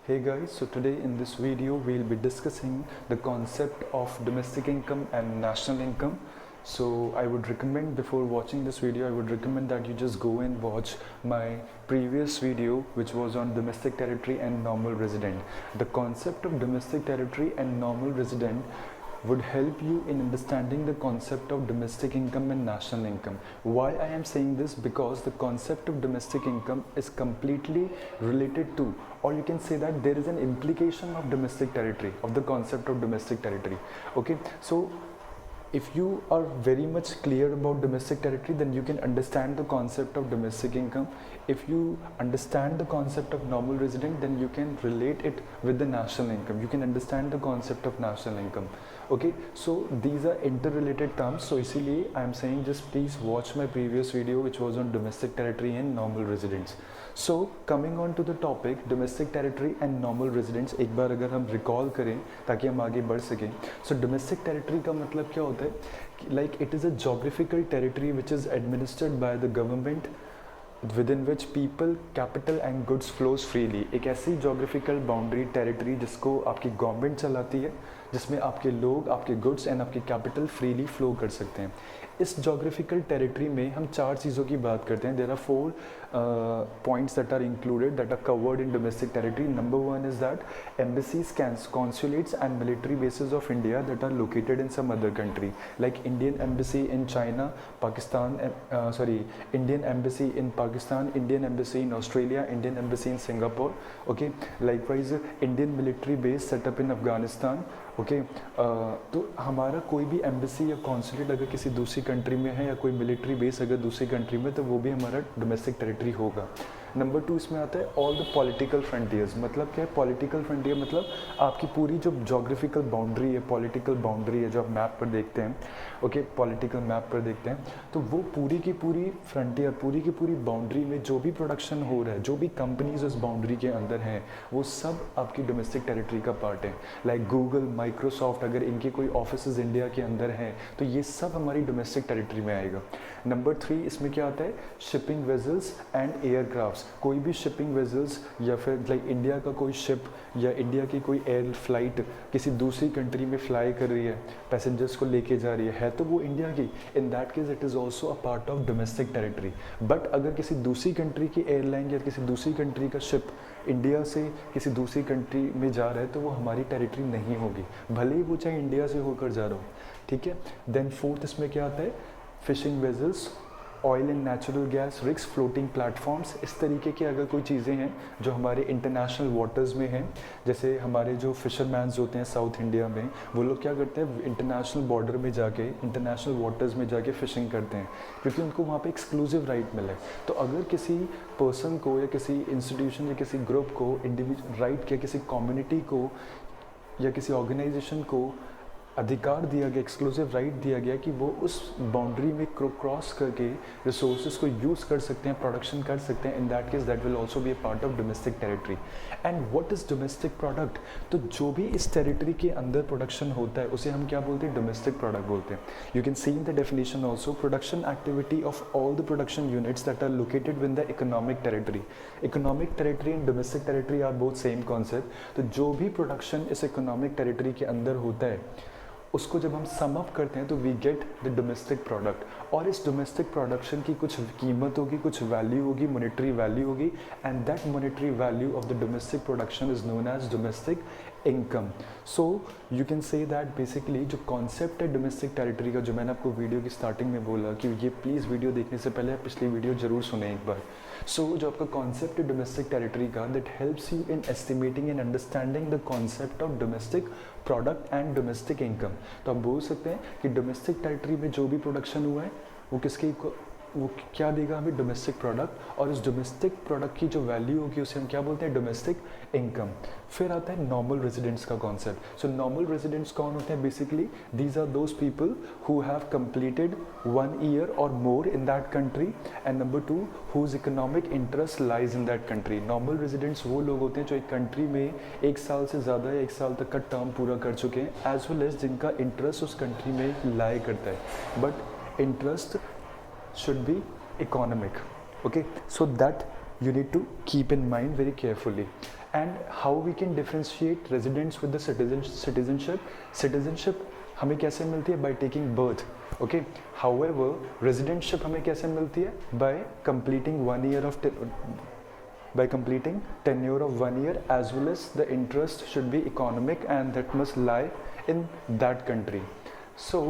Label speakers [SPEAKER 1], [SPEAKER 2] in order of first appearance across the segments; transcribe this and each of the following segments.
[SPEAKER 1] Hey guys, so today in this video we'll be discussing the concept of domestic income and national income. So I would recommend, before watching this video, I would recommend that you just go and watch my previous video which was on domestic territory and normal resident. The concept of domestic territory and normal resident would help you in understanding the concept of domestic income and national income. Why I am saying this? Because the concept of domestic income is completely related to, or you can say that there is an implication of domestic territory, of the concept of domestic territory. Okay, so if you are very much clear about domestic territory, then you can understand the concept of domestic income. If you understand the concept of normal resident, then you can relate it with the national income. You can understand the concept of national income. Okay, so these are interrelated terms. So इसीलिए I am saying just please watch my previous video which was on domestic territory and normal residents. So coming on to the topic domestic territory and normal residents, एक बार अगर हम recall करें ताकि हम आगे बढ़ सकें. So domestic territory का मतलब क्या होता है? Like it is a geographical territory which is administered by the government within which people, capital and goods flows freely. एक ऐसी geographical boundary territory जिसको आपकी गवर्नमेंट चलाती है, जिसमें आपके लोग, आपके गुड्स एंड आपके कैपिटल फ्रीली फ्लो कर सकते हैं. इस जोग्राफिकल टेरिटरी में हम चार चीज़ों की बात करते हैं. There are 4 points that are included, that are covered in domestic territory. Number 1 is that embassies, consulates and military bases of India that are located in some other country, like Indian embassy in China, Pakistan, Indian embassy in Pakistan, Indian embassy in Australia, Indian embassy in Singapore. Okay, likewise Indian military base setup in Afghanistan. Okay, तो हमारा कोई भी embassy या consulate अगर किसी दूसरी country में है या कोई मिलिट्री बेस अगर दूसरी कंट्री में, तो वो भी हमारा डोमेस्टिक टेरिटरी होगा. नंबर 2 इसमें आता है ऑल द पॉलिटिकल फ्रंटियर्स. मतलब क्या है पॉलिटिकल फ्रंटियर? मतलब आपकी पूरी जो जोग्राफिकल बाउंड्री है, पॉलिटिकल बाउंड्री है, जो आप मैप पर देखते हैं, ओके, पॉलिटिकल मैप पर देखते हैं, तो वो पूरी की पूरी फ्रंटियर, पूरी की पूरी बाउंड्री में जो भी प्रोडक्शन हो रहा है, जो भी कंपनीज उस बाउंड्री के अंदर हैं, वो सब आपकी डोमेस्टिक टेरिटरी का पार्ट है. लाइक गूगल, माइक्रोसॉफ्ट, अगर इनके कोई ऑफिस इंडिया के अंदर हैं, तो ये सब हमारी डोमेस्टिक टेरिटरी में आएगा. नंबर 3 इसमें क्या आता है? Shipping vessels and aircrafts. कोई भी शिपिंग वेजल्स या फिर लाइक इंडिया का कोई शिप या इंडिया की कोई एयर फ्लाइट किसी दूसरी कंट्री में फ्लाई कर रही है, पैसेंजर्स को लेके जा रही है तो वो इंडिया की, in that case it is also a part of domestic territory. But अगर किसी दूसरी कंट्री की एयरलाइन या किसी दूसरी कंट्री का शिप इंडिया से किसी दूसरी कंट्री में जा रहा है, तो वो हमारी टेरिटरी नहीं होगी, भले ही वो चाहे इंडिया से होकर जा रहा हो. ठीक है. देन 4th इसमें क्या आता है? Fishing vessels, oil and natural gas rigs, floating platforms. इस तरीके की अगर कोई चीज़ें हैं जो हमारे इंटरनेशनल वाटर्स में हैं, जैसे हमारे जो फिशरमैन्स होते हैं साउथ इंडिया में, वो लोग क्या करते हैं? इंटरनेशनल बॉर्डर में जाके, इंटरनेशनल वाटर्स में जाके फिशिंग करते हैं, क्योंकि उनको वहाँ पे एक्सक्लूसिव राइट मिला है. तो अगर किसी पर्सन को या किसी इंस्टीट्यूशन या किसी ग्रुप को इंडिविजुअल राइट, या किसी कम्युनिटी को या किसी ऑर्गेनाइजेशन को अधिकार दिया गया, एक्सक्लूसिव राइट दिया गया कि वो उस बाउंड्री में क्रॉस करके रिसोर्सेज को यूज़ कर सकते हैं, प्रोडक्शन कर सकते हैं, in that case that will also be a part of domestic territory. And what is domestic product? तो जो भी इस टेरिटरी के अंदर प्रोडक्शन होता है उसे हम क्या बोलते हैं? डोमेस्टिक प्रोडक्ट बोलते हैं. You can see in the definition also, production activity of all the production units that are located with the economic territory. Economic territory and domestic territory are both same concept. तो जो भी production इस economic territory के अंदर होता है, उसको जब हम सम अप करते हैं तो we get the domestic product. और इस डोमेस्टिक प्रोडक्शन की कुछ कीमत होगी, कुछ वैल्यू होगी, मॉनेटरी वैल्यू होगी, and that monetary value of the domestic production is known as domestic income. So you can say that basically जो कॉन्सेप्ट है डोमेस्टिक टेरिटरी का, जो मैंने आपको वीडियो की स्टार्टिंग में बोला कि ये प्लीज़ वीडियो देखने से पहले पिछली वीडियो ज़रूर सुने एक बार. सो जो आपका कॉन्सेप्ट है डोमेस्टिक टेरिटरी का, that helps you in estimating and understanding the concept of domestic product and domestic income. तो आप बोल सकते हैं कि डोमेस्टिक टेरिटरी में जो भी प्रोडक्शन हुआ है वो क्या देगा हमें? Domestic product. और इस डोमेस्टिक प्रोडक्ट की जो वैल्यू होगी उसे हम क्या बोलते हैं? Domestic income. फिर आता है नॉर्मल रेजिडेंट्स का कॉन्सेप्ट. सो नॉर्मल रेजिडेंट्स कौन होते हैं? Basically these are those people who have completed 1 year और more in that country, and number 2 whose economic interest lies in that country. Normal residents वो लोग होते हैं जो एक कंट्री में 1 साल से ज़्यादा या 1 साल तक का टर्म पूरा कर चुके हैं, एज वेल एज जिनका इंटरेस्ट उस कंट्री में लाई करता है, but interest should be economic. Okay, so that you need to keep in mind very carefully. And how we can differentiate residents with the citizenship हमें कैसे मिलती है? By taking birth, okay. However residentship हमें कैसे मिलती है? By completing 1 year of by completing tenure of 1 year, as well as the interest should be economic and that must lie in that country. So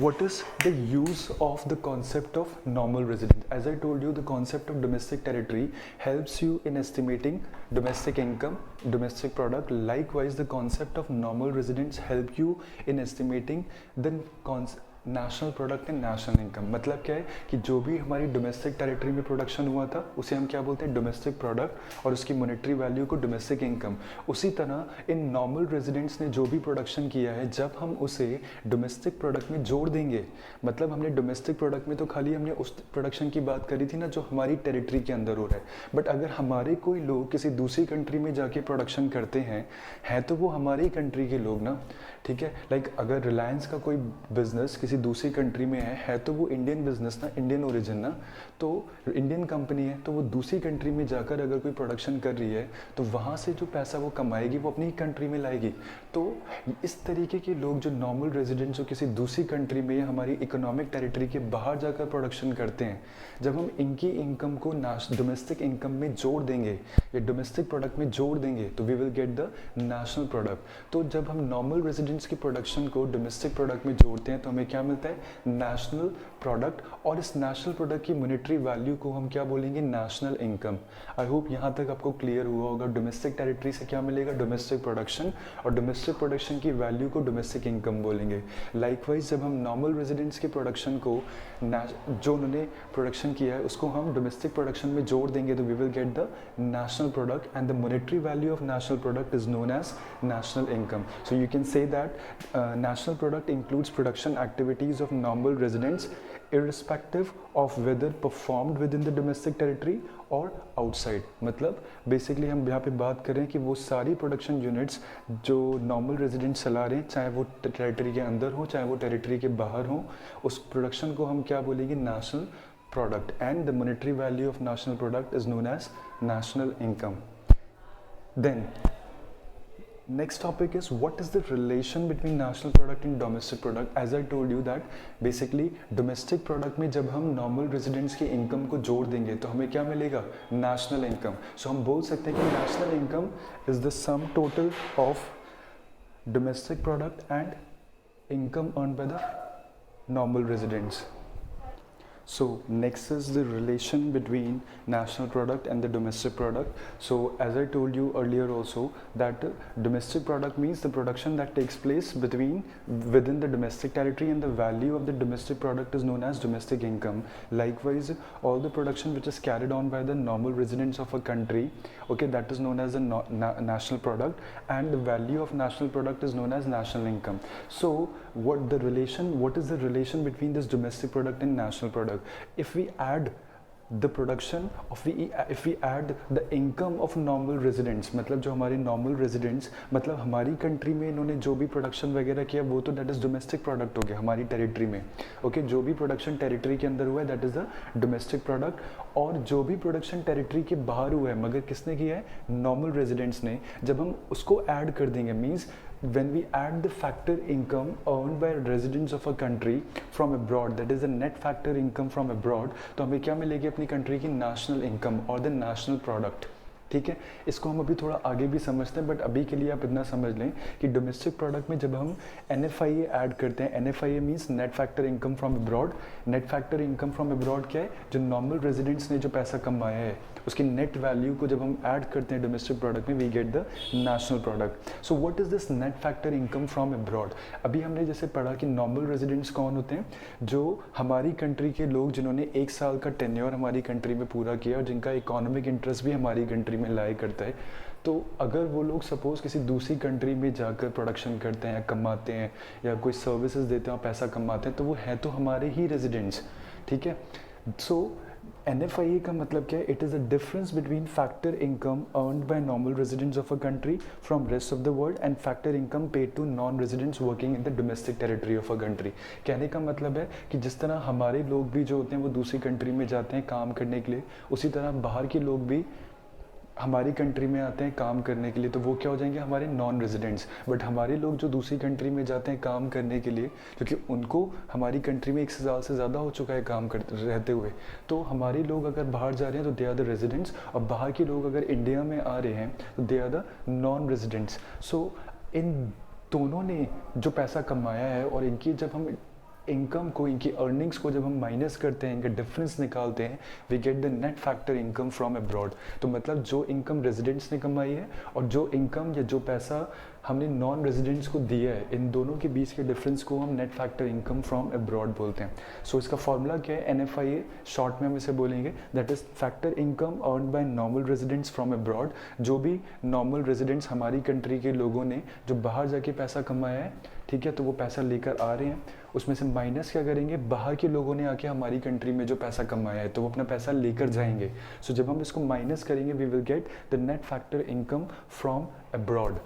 [SPEAKER 1] what is the use of the concept of normal residence? As I told you, the concept of domestic territory helps you in estimating domestic income, domestic product. Likewise, the concept of normal residence help you in estimating the national product and national income. मतलब क्या है कि जो भी हमारी domestic territory में production हुआ था उसे हम क्या बोलते हैं? डोमेस्टिक प्रोडक्ट, और उसकी मॉनेटरी वैल्यू को डोमेस्टिक इनकम। उसी तरह इन नॉर्मल रेजिडेंट्स ने जो भी प्रोडक्शन किया है, जब हम उसे डोमेस्टिक प्रोडक्ट में जोड़ देंगे, मतलब हमने डोमेस्टिक प्रोडक्ट में तो खाली हमने उस प्रोडक्शन की बात करी थी ना जो हमारी टेरिटरी के अंदर हो रहा है, बट अगर हमारे कोई लोग किसी दूसरी कंट्री में जाके प्रोडक्शन करते हैं तो वो हमारी कंट्री के लोग ना, ठीक है। लाइक अगर रिलायंस का कोई बिजनेस किसी दूसरी कंट्री में है तो वो इंडियन बिजनेस ना, इंडियन ओरिजिन ना, तो इंडियन कंपनी है, तो वो दूसरी कंट्री में जाकर अगर कोई प्रोडक्शन कर रही है तो वहाँ से जो पैसा वो कमाएगी वो अपनी कंट्री में लाएगी। तो इस तरीके के लोग जो नॉर्मल रेजिडेंट्स जो किसी दूसरी कंट्री में या हमारी इकोनॉमिक टेरिटरी के बाहर जाकर प्रोडक्शन करते हैं, जब हम इनकी इनकम को डोमेस्टिक इनकम में जोड़ देंगे या डोमेस्टिक प्रोडक्ट में जोड़ देंगे तो we will get the national product. तो जब हम नॉर्मल रेजिडेंट्स की प्रोडक्शन को डोमेस्टिक प्रोडक्ट में जोड़ते हैं तो हमें क्या मिलता है? नेशनल प्रोडक्ट, और इस नेशनल प्रोडक्ट की मॉनेटरी वैल्यू को हम क्या बोलेंगे? National income. आई होप यहाँ तक आपको क्लियर हुआ होगा। डोमेस्टिक टेरिटरी से क्या मिलेगा? डोमेस्टिक प्रोडक्शन, और डोमेस्टिक प्रोडक्शन की वैल्यू को डोमेस्टिक इनकम बोलेंगे। लाइकवाइज जब हम नॉर्मल रेजिडेंट्स के प्रोडक्शन को जो उन्होंने प्रोडक्शन किया है उसको हम डोमेस्टिक प्रोडक्शन में जोड़ देंगे तो we will get the national product, and the monetary value of national product is known as national income. So you can say that national product includes production activities of normal residents irrespective of whether performed within the domestic territory or outside। मतलब basically हम यहाँ पे बात करें कि वो सारी production units जो नॉर्मल रेजिडेंट्स चला रहे हैं, चाहे वो टेरिटरी के अंदर हो चाहे वो टेरिटरी के बाहर हो, उस प्रोडक्शन को हम क्या बोलेंगे? National product, and the monetary value of national product is known as national income. Then next topic is what is the relation between national product and domestic product? As I told you that basically domestic product में जब हम normal residents की income को जोड़ देंगे तो हमें क्या मिलेगा? national income। so हम बोल सकते हैं कि national income is the sum total of domestic product and income earned by the normal residents। So next is the relation between national product and the domestic product. So as I told you earlier also that domestic product means the production that takes place within the domestic territory, and the value of the domestic product is known as domestic income. Likewise, all the production which is carried on by the normal residents of a country, okay, that is known as the national product, and the value of national product is known as national income. So what is the relation between this domestic product and national product? If we add the production of if we add the income of normal residents, मतलब जो हमारे normal residents, मतलब हमारी country में इन्होंने जो भी production वगैरह किया वो तो दैट इज डोमेस्टिक प्रोडक्ट हो गया हमारी टेरिटरी में, ओके। जो भी प्रोडक्शन टेरिटरी के अंदर हुआ है that is the domestic product, और जो भी प्रोडक्शन टेरिटरी के बाहर हुआ है मगर किसने किया है? नॉर्मल रेजिडेंट्स ने। जब हम उसको ऐड कर देंगे means when we add the factor income earned by residents of a country from abroad, that is the net factor income from abroad, तो हमें क्या मिलेगी? अपनी कंट्री की नेशनल इनकम और द नेशनल प्रोडक्ट। ठीक है, इसको हम अभी थोड़ा आगे भी समझते हैं, बट अभी के लिए आप इतना समझ लें कि डोमेस्टिक प्रोडक्ट में जब हम NFIA ऐड करते हैं, NFIA means net factor income from abroad. Net factor income from abroad क्या है? जो नॉर्मल रेजिडेंट्स ने जो पैसा कमाया है उसकी नेट वैल्यू को जब हम ऐड करते हैं डोमेस्टिक प्रोडक्ट में, we get the national product. So what is this net factor income from abroad? अभी हमने जैसे पढ़ा कि नॉर्मल रेजिडेंट्स कौन होते हैं? जो हमारी कंट्री के लोग जिन्होंने 1 साल का टेन्योर हमारी कंट्री में पूरा किया और जिनका इकोनॉमिक इंटरेस्ट भी हमारी कंट्री में लाई करता है। तो अगर वो लोग सपोज किसी दूसरी कंट्री में जाकर प्रोडक्शन करते हैं या कमाते हैं या कोई सर्विसेज देते हैं और पैसा कमाते हैं, तो वो है तो हमारे ही रेजिडेंट्स, ठीक है। सो NFIA का मतलब क्या है? It is a difference between factor income earned by normal residents of a country from rest of the world and factor income paid to non residents working in the domestic territory of a country. कहने का मतलब है कि जिस तरह हमारे लोग भी जो होते हैं वो दूसरी कंट्री में जाते हैं काम करने के लिए, उसी तरह बाहर के लोग भी हमारी कंट्री में आते हैं काम करने के लिए, तो वो क्या हो जाएंगे? हमारे नॉन रेजिडेंट्स। बट हमारे लोग जो दूसरी कंट्री में जाते हैं काम करने के लिए, क्योंकि उनको हमारी कंट्री में 1 साल से ज़्यादा हो चुका है काम करते रहते हुए, तो हमारे लोग अगर बाहर जा रहे हैं तो दे आर द रेजिडेंट्स, और बाहर के लोग अगर इंडिया में आ रहे हैं तो they are the non residents. So इन दोनों ने जो पैसा कमाया है और इनकी जब हम इनकम को, इनकी अर्निंग्स को जब हम माइनस करते हैं, इनका डिफरेंस निकालते हैं, we get the net factor income from abroad. तो मतलब जो इनकम रेजिडेंट्स ने कमाई है और जो इनकम या जो पैसा हमने नॉन रेजिडेंट्स को दिया है, इन दोनों के बीच के डिफरेंस को हम net factor income from abroad बोलते हैं। सो इसका फॉर्मूला क्या है? NFIA शॉर्ट में हम इसे बोलेंगे, that is factor income earn by normal residents from abroad. जो भी नॉर्मल रेजिडेंट्स हमारी कंट्री के लोगों ने जो बाहर जाके पैसा कमाया है, ठीक है, तो वो पैसा लेकर आ रहे हैं, उसमें से माइनस क्या करेंगे? बाहर के लोगों ने आके हमारी कंट्री में जो पैसा कमाया है तो वो अपना पैसा लेकर जाएंगे। सो जब हम इसको माइनस करेंगे, we will get the net factor income from abroad.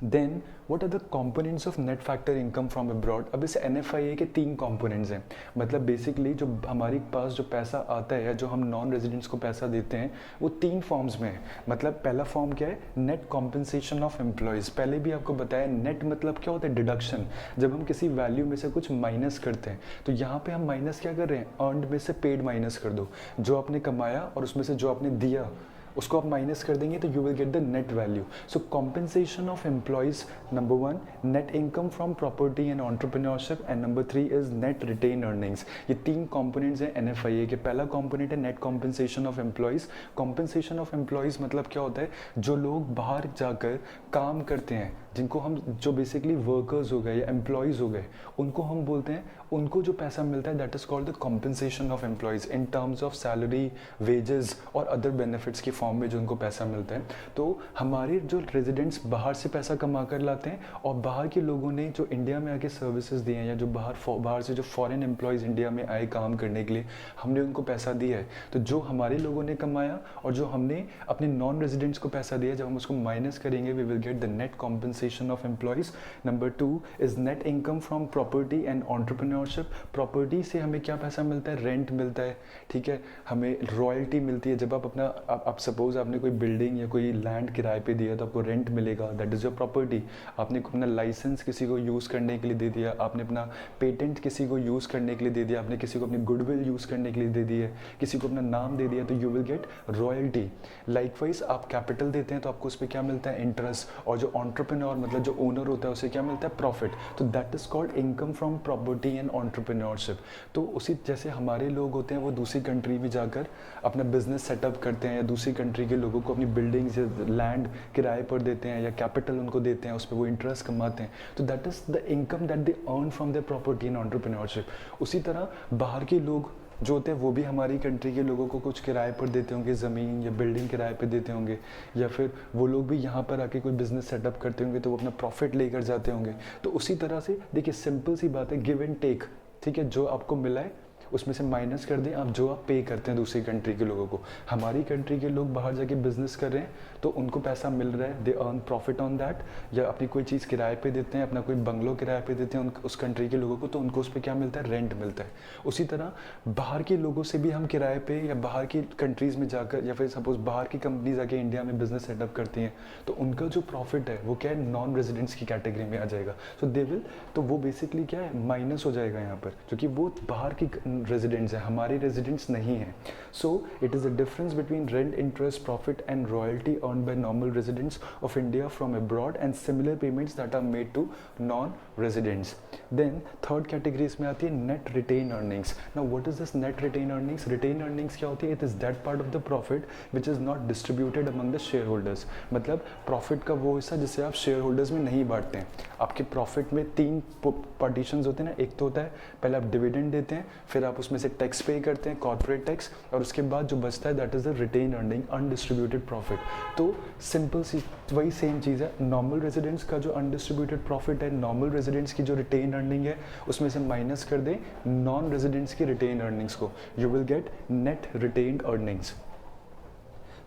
[SPEAKER 1] Then what are the components of net factor income from abroad? अब इस NFIA के 3 कंपोनेंट्स हैं। मतलब बेसिकली जो हमारे पास जो पैसा आता है, जो हम नॉन रेजिडेंट्स को पैसा देते हैं, वो 3 फॉर्म्स में है। मतलब पहला फॉर्म क्या है? Net compensation of employees. पहले भी आपको बताया, नेट मतलब क्या होता है? डिडक्शन। जब हम किसी वैल्यू में से कुछ माइनस करते हैं, तो यहाँ पे हम माइनस क्या कर रहे हैं? अर्नड में से पेड माइनस कर दो। जो आपने कमाया और उसमें से जो आपने दिया उसको आप माइनस कर देंगे तो you will get the net value. So compensation of employees, number 1, net income from property and entrepreneurship, and number 3 is net retained earnings. ये 3 कंपोनेंट्स हैं NFIA के। पहला कंपोनेंट है net compensation of employees. Compensation of employees मतलब क्या होता है? जो लोग बाहर जाकर काम करते हैं, जिनको हम, जो बेसिकली वर्कर्स हो गए या एम्प्लॉयज़ हो गए, उनको हम बोलते हैं, उनको जो पैसा मिलता है that is called the compensation of employees in terms of salary, wages और अदर बेनिफिट्स की फॉर्म में जो उनको पैसा मिलता है। तो हमारे जो रेजिडेंट्स बाहर से पैसा कमा कर लाते हैं, और बाहर के लोगों ने जो इंडिया में आके सर्विसेज दिए हैं, या जो बाहर से जो फॉरेन एम्प्लॉयज़ इंडिया में आए काम करने के लिए, हमने उनको पैसा दिया है। तो जो हमारे लोगों ने कमाया और जो हमने अपने नॉन रेजिडेंट्स को पैसा दिया, जब हम उसको माइनस करेंगे, we will get the net compensation of employees. Number 2 is net income from property and entrepreneurship. Property से हमें क्या पैसा मिलता है? रेंट मिलता है, ठीक है, हमें रॉयल्टी मिलती है। जब आप अपना, आप सपोज आपने कोई बिल्डिंग या कोई लैंड किराए पे दिया तो आपको रेंट मिलेगा, दैट इज़ योर प्रॉपर्टी। आपने अपना लाइसेंस किसी को यूज़ करने के लिए दे दिया, आपने अपना पेटेंट किसी को यूज़ करने के लिए दे दिया, आपने किसी को अपनी गुडविल यूज़ करने के लिए दे दी है, किसी को अपना नाम दे दिया, तो you will gate royalty. Likewise आप कैपिटल देते हैं तो आपको उस पर क्या मिलता है? इंटरेस्ट। और जो एंटरप्रेन्योर मतलब जो ओनर होता है, उसे क्या मिलता है? प्रॉफिट। तो that is called income from property and entrepreneurship. तो उसी जैसे हमारे लोग होते हैं, वो दूसरी कंट्री में जाकर अपना बिजनेस सेटअप करते हैं, या दूसरी कंट्री के लोगों को अपनी बिल्डिंग्स या लैंड किराए पर देते हैं, या कैपिटल उनको देते हैं, उस पर वो इंटरेस्ट कमाते हैं। तो that is the income that they earn from their property and entrepreneurship. उसी तरह बाहर के लोग जो होते हैं, वो भी हमारी कंट्री के लोगों को कुछ किराए पर देते होंगे, ज़मीन या बिल्डिंग किराए पे देते होंगे, या फिर वो लोग भी यहाँ पर आके कोई बिजनेस सेटअप करते होंगे, तो वो अपना प्रॉफिट लेकर जाते होंगे। तो उसी तरह से देखिए, सिंपल सी बात है, गिव एंड टेक, ठीक है। जो आपको मिला है उसमें से माइनस कर दें आप, जो आप पे करते हैं दूसरी कंट्री के लोगों को। हमारी कंट्री के लोग बाहर जाके बिजनेस कर रहे हैं तो उनको पैसा मिल रहा है, they earn profit on that. या अपनी कोई चीज़ किराए पे देते हैं, अपना कोई बंगलो किराए पे देते हैं उस कंट्री के लोगों को, तो उनको उस पर क्या मिलता है? रेंट मिलता है। उसी तरह बाहर के लोगों से भी हम किराए पे, या बाहर की कंट्रीज़ में जाकर, या फिर सपोज बाहर की कंपनीज आके इंडिया में बिजनेस सेटअप करती हैं, तो उनका जो प्रॉफिट है वो क्या है? नॉन रेजिडेंट्स की कैटेगरी में आ जाएगा। सो दे विल, तो वो बेसिकली क्या है? माइनस हो जाएगा यहाँ पर, क्योंकि वो बाहर की रेजिडेंट्स हैं, हमारे रेजिडेंट्स नहीं हैं। So it is a difference between rent, interest, profit and royalty earn by normal residents of India from abroad and similar payments that are made to non residents. Then third category इसमें आती है net retained earnings. Now what is this net retained earnings? Retained earnings क्या होती है? It is that part of the profit which is not distributed among the share holders. मतलब profit का वो हिस्सा जिसे आप शेयर होल्डर्स में नहीं बांटते हैं। आपके प्रॉफिट में 3 पार्टीशंस होते हैं ना। एक तो होता है पहले आप डिविडेंड देते हैं, फिर आप उसमें से टैक्स पे करते हैं, कॉर्पोरेट टैक्स, और उसके बाद जो बचता है that is the retained earning, undistributed profit. तो सिंपल सी वही सेम चीज़ है, नॉर्मल रेजिडेंट्स का जो अनडिस्ट्रीब्यूटेड प्रॉफिट है, नॉर्मल रेजिडेंट्स की जो रिटेन अर्निंग है, उसमें से माइनस कर दें नॉन रेजिडेंट्स की रिटेन अर्निंग्स को, you will gate net retained earnings.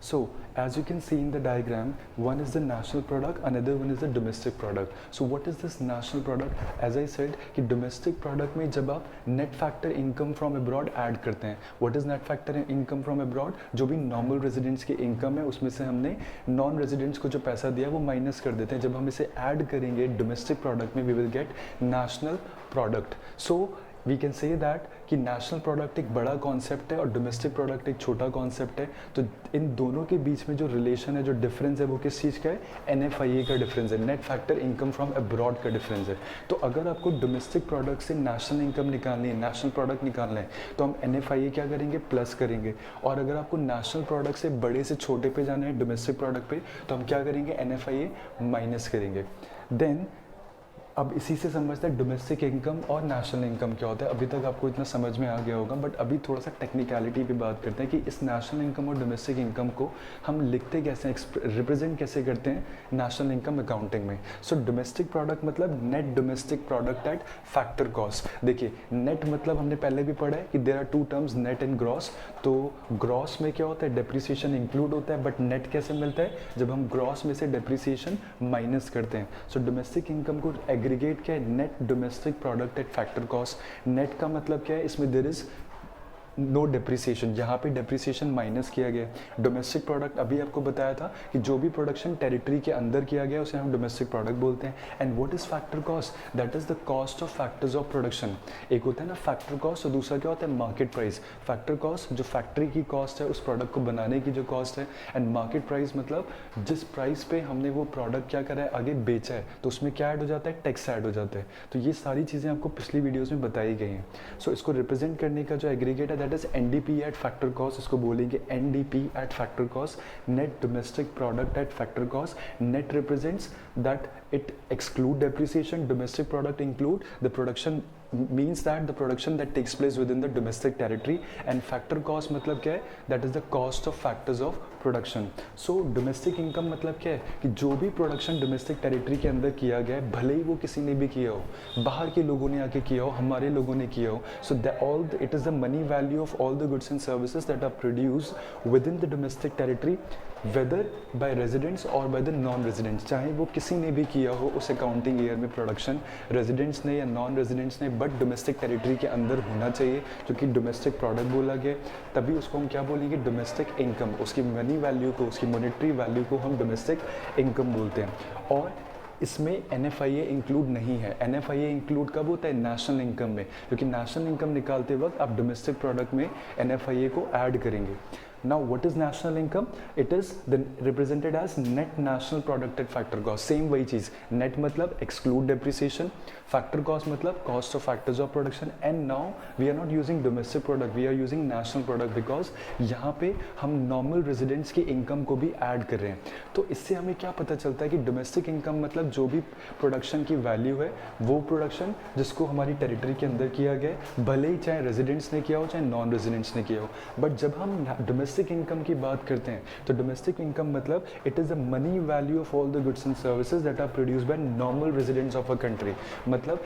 [SPEAKER 1] So as you can see in the diagram, one is the national product, another one is the domestic product. So what is this national product? As I said कि domestic product में जब आप net factor income from abroad add करते हैं, what is net factor income from abroad? जो भी normal residents की income है उसमें से हमने non residents को जो पैसा दिया वो minus कर देते हैं. जब हम इसे add करेंगे domestic product में we will get national product. So we can say that कि नेशनल प्रोडक्ट एक बड़ा कॉन्सेप्ट है और डोमेस्टिक प्रोडक्ट एक छोटा कॉन्सेप्ट है. तो इन दोनों के बीच में जो रिलेशन है, जो डिफरेंस है, वो किस चीज़ का है? NFIA का डिफरेंस है, net factor income from abroad का डिफरेंस है. तो अगर आपको डोमेस्टिक प्रोडक्ट से नेशनल इनकम निकालनी है, नेशनल प्रोडक्ट निकालना है, तो हम NFIA क्या करेंगे? प्लस करेंगे. और अगर आपको नेशनल प्रोडक्ट से बड़े से छोटे पे जाना है, डोमेस्टिक प्रोडक्ट पे, तो हम क्या करेंगे? NFIA माइनस करेंगे. देन अब इसी से समझते हैं डोमेस्टिक इनकम और नेशनल इनकम क्या होता है. अभी तक आपको इतना समझ में आ गया होगा, बट अभी थोड़ा सा टेक्निकलिटी पे बात करते हैं कि इस नेशनल इनकम और डोमेस्टिक इनकम को हम लिखते कैसे हैं, रिप्रेजेंट कैसे करते हैं नेशनल इनकम अकाउंटिंग में. सो डोमेस्टिक प्रोडक्ट मतलब net domestic product at factor cost. देखिए नेट मतलब हमने पहले भी पढ़ा है कि there are two terms, net and gross. तो ग्रॉस में क्या होता है? डेप्रिसिएशन इंक्लूड होता है, बट नेट कैसे मिलता है? जब हम ग्रॉस में से डेप्रिसिएशन माइनस करते हैं. सो डोमेस्टिक इनकम को एग्रीगेट क्या है? Net domestic product at factor cost. Net का मतलब क्या है? इसमें देयर इज नो डेप्रिसिएशन, यहाँ पे डेप्रिसिएशन माइनस किया गया. डोमेस्टिक प्रोडक्ट अभी आपको बताया था कि जो भी प्रोडक्शन टेरिटरी के अंदर किया गया उसे हम डोमेस्टिक प्रोडक्ट बोलते हैं. And what is factor cost? That is the cost of factors of production. एक होता है ना फैक्टर कॉस्ट और दूसरा क्या होता है? Market price. फैक्टर कॉस्ट जो फैक्ट्री की कॉस्ट है, उस प्रोडक्ट को बनाने की जो कॉस्ट है. एंड मार्केट प्राइस मतलब जिस प्राइस पे हमने वो प्रोडक्ट क्या करा है, आगे बेचा है, तो उसमें क्या ऐड हो जाता है? टैक्स ऐड हो जाता है. तो ये सारी चीज़ें आपको पिछली वीडियोज़ में बताई गई हैं. सो इसको रिप्रेजेंट करने का जो एग्रीगेट है that is NDP eight factor cost. इसको बोलेंगे NDP eight factor cost, net domestic product at factor cost. Net represents that it exclude depreciation, domestic product include the production, means that the production that takes place within the domestic territory. And factor cost मतलब क्या है? That is the cost of factors of production. So domestic income मतलब क्या है कि जो भी production domestic territory के अंदर किया गया है, भले ही वो किसी ने भी किया हो, बाहर के लोगों ने आके किया हो, हमारे लोगों ने किया हो, so it is the money value of all the goods and services that are produced within the domestic territory, whether by residents or by the non-residents. चाहे वो किसी ने भी किया हो उस अकाउंटिंग ईयर में प्रोडक्शन, रेजिडेंट्स ने या नॉन रेजिडेंट्स ने, बट डोमेस्टिक टेरिटरी के अंदर होना चाहिए, जो कि डोमेस्टिक प्रोडक्ट बोला गया, तभी उसको हम क्या बोलेंगे? Domestic income. उसकी मनी वैल्यू को, उसकी मॉनेटरी वैल्यू को हम डोमेस्टिक इनकम बोलते हैं. और इसमें NFIA इंक्लूड नहीं है. NFIA इंक्लूड कब होता है? नेशनल इनकम में, क्योंकि नेशनल इनकम निकालते वक्त आप डोमेस्टिक प्रोडक्ट में NFIA को ऐड करेंगे. Now what is national income? It is then represented as net national product at factor cost. Same वही चीज़. Net मतलब exclude depreciation, factor cost मतलब cost of factors of production. And now we are not using domestic product, we are using national product because यहाँ पे हम normal residents की income को भी add कर रहे हैं. तो इससे हमें क्या पता चलता है कि domestic income मतलब जो भी production की value है, वो production जिसको हमारी territory के अंदर किया गया है, भले ही चाहे residents ने किया हो चाहे non residents ने किया हो. But जब हम domestic इनकम की बात करते हैं, तो डोमेस्टिक इनकम मतलब it is the money value of all the goods and services that are produced by normal residents of a country. मतलब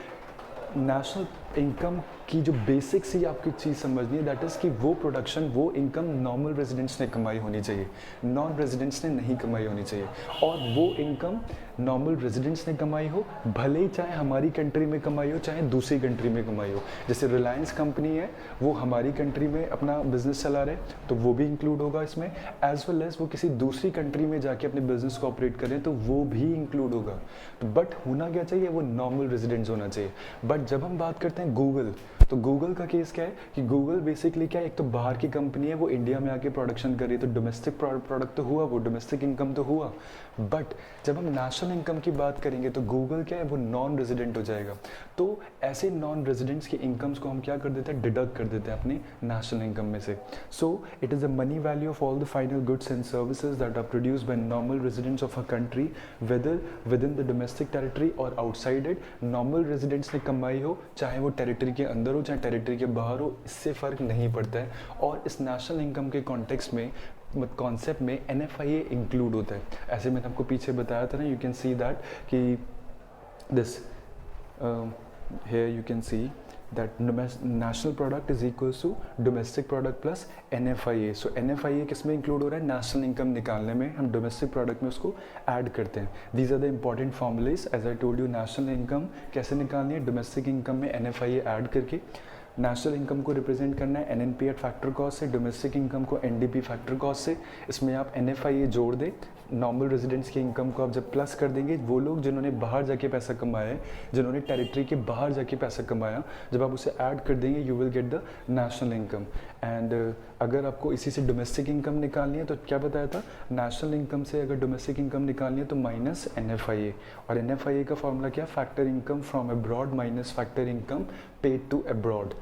[SPEAKER 1] नेशनल इनकम की जो बेसिक सी आपकी चीज़ समझनी है, दैट इज़ कि वो प्रोडक्शन, वो इनकम नॉर्मल रेजिडेंट्स ने कमाई होनी चाहिए, नॉन रेजिडेंट्स ने नहीं कमाई होनी चाहिए. और वो इनकम नॉर्मल रेजिडेंट्स ने कमाई हो, भले ही चाहे हमारी कंट्री में कमाई हो चाहे दूसरी कंट्री में कमाई हो. जैसे रिलायंस कंपनी है, वो हमारी कंट्री में अपना बिजनेस चला रहे, तो वो भी इंक्लूड होगा इसमें. एज वेल एज वो किसी दूसरी कंट्री में जाके अपने बिजनेस को ऑपरेट करें, तो वो भी इंक्लूड होगा. तो बट होना क्या चाहिए? वो नॉर्मल रेजिडेंट्स होना चाहिए. बट जब हम बात करते हैं गूगल, तो गूगल का केस क्या है कि गूगल बेसिकली क्या है, एक तो बाहर की कंपनी है, वो इंडिया में आके प्रोडक्शन कर रही है, तो डोमेस्टिक प्रोडक्ट तो हुआ, वो डोमेस्टिक इनकम तो हुआ. बट जब हम नेशनल इनकम की बात करेंगे तो गूगल क्या है, वो नॉन रेजिडेंट हो जाएगा. तो ऐसे नॉन रेजिडेंट्स की इनकम्स को हम क्या कर देते हैं? डिडक्ट कर देते हैं अपनी नेशनल इनकम में से. So it is the money value of all the final goods and services that are produced by normal residents of a country, whether within the domestic territory और outside it. Normal residents ने कमाई हो, चाहे वो वो territory के अंदर हो चाहे टेरिटरी के बाहर हो, इससे फ़र्क नहीं पड़ता है। और इस नेशनल इनकम के कॉन्टेक्स्ट में कॉन्सेप्ट में NFIA इंक्लूड होता है। ऐसे मैंने आपको पीछे बताया था ना, यू कैन सी दैट कि this here you can see that national product is equals to domestic product plus NFIA। so NFIA किस में इंक्लूड हो रहा है, नेशनल इनकम निकालने में हम डोमेस्टिक प्रोडक्ट में उसको ऐड करते हैं। These are the important formulae as I told you. National income कैसे निकालनी है, डोमेस्टिक इनकम में NFIA ऐड करके। नेशनल इनकम को रिप्रेजेंट करना है NNP एट फैक्टर कॉस्ट से, डोमेस्टिक इनकम को NDP फैक्टर कॉस्ट से। इसमें आप NFIA जोड़ दें, नॉर्मल रेजिडेंट्स की इनकम को आप जब प्लस कर देंगे, वो लोग जिन्होंने बाहर जाके पैसा कमाया है, जिन्होंने टेरिटरी के बाहर जाके पैसा कमाया, जब आप उसे ऐड कर देंगे you will get the national income. And अगर आपको इसी से डोमेस्टिक इनकम निकालनी है तो क्या बताया था, नेशनल इनकम से अगर डोमेस्टिक इनकम निकालनी है तो माइनस NFIA। और NFIA का फॉर्मूला क्या, factor income from abroad minus factor income paid to abroad.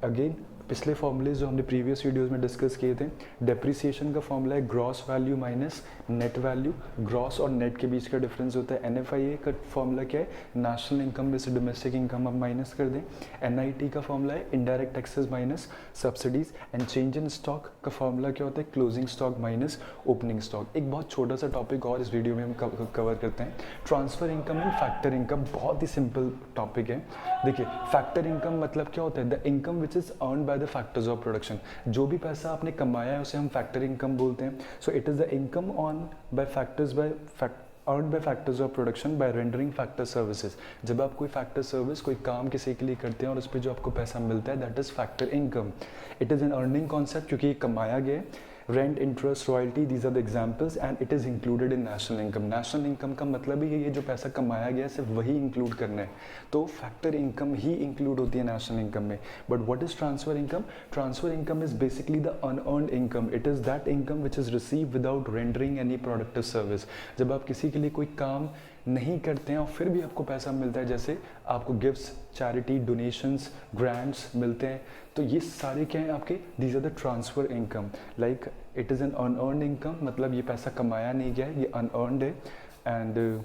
[SPEAKER 1] Again पिछले फॉर्मूले जो हमने प्रीवियस वीडियोस में डिस्कस किए थे, डेप्रिसिएशन का फॉर्मूला है gross value minus net value. Gross और नेट के बीच का डिफरेंस होता है। NFIA का फॉर्मूला क्या है, नेशनल इनकम में से डोमेस्टिक इनकम आप माइनस कर दें। NIT का फॉर्मूला है indirect taxes minus subsidies. And change in stock का फॉर्मूला क्या होता है, closing stock minus opening stock. एक बहुत छोटा सा टॉपिक और इस वीडियो में हम कवर करते हैं, transfer income and factor income. बहुत ही सिंपल टॉपिक है। देखिए फैक्टर इनकम मतलब क्या होता है, the income which is earn by the factors of production. जो भी पैसा आपने कमाया है उसे हम फैक्टर इनकम बोलते हैं। So it is the income ऑन by factors earn by factors of production by rendering factor services. जब आप कोई फैक्टर सर्विस, कोई काम किसी के लिए करते हैं और उस पर जो आपको पैसा मिलता है, that is factor income. It is an earning concept क्योंकि ये कमाया गया है। Rent, interest, royalty, these are the examples and it is included in national income. National income का मतलब ही ये जो पैसा कमाया गया है सिर्फ वही इंक्लूड करना है, तो फैक्टर इनकम ही इंक्लूड होती है नेशनल इनकम में। But what is transfer income, transfer income is basically the unearned income. It is that income which is receive without rendering any productive service. जब आप किसी के लिए कोई काम नहीं करते हैं और फिर भी आपको पैसा मिलता है, जैसे आपको गिफ्ट्स, चैरिटी, डोनेशंस, ग्रांट्स मिलते हैं, तो ये सारे क्या हैं आपके, these are the transfer income. Like it is an unearned income, मतलब ये पैसा कमाया नहीं गया है, ये अनअर्न्ड है। And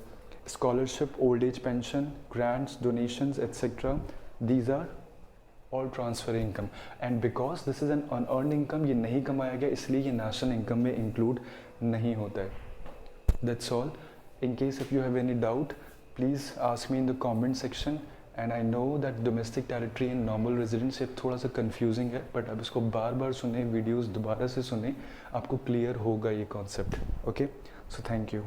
[SPEAKER 1] scholarship, old age pension, grants, donations etcetera, these are all transfer income. And because this is an unearned income, ये नहीं कमाया गया, इसलिए ये नेशनल इनकम में इंक्लूड नहीं होता है। That's all. In case if you have any doubt, please ask me in the comment section. And I know that domestic territory and normal residence ये थोड़ा सा confusing है, but अब इसको बार बार सुने, वीडियोस दोबारा से सुने, आपको क्लियर होगा ये concept. Okay, so thank you.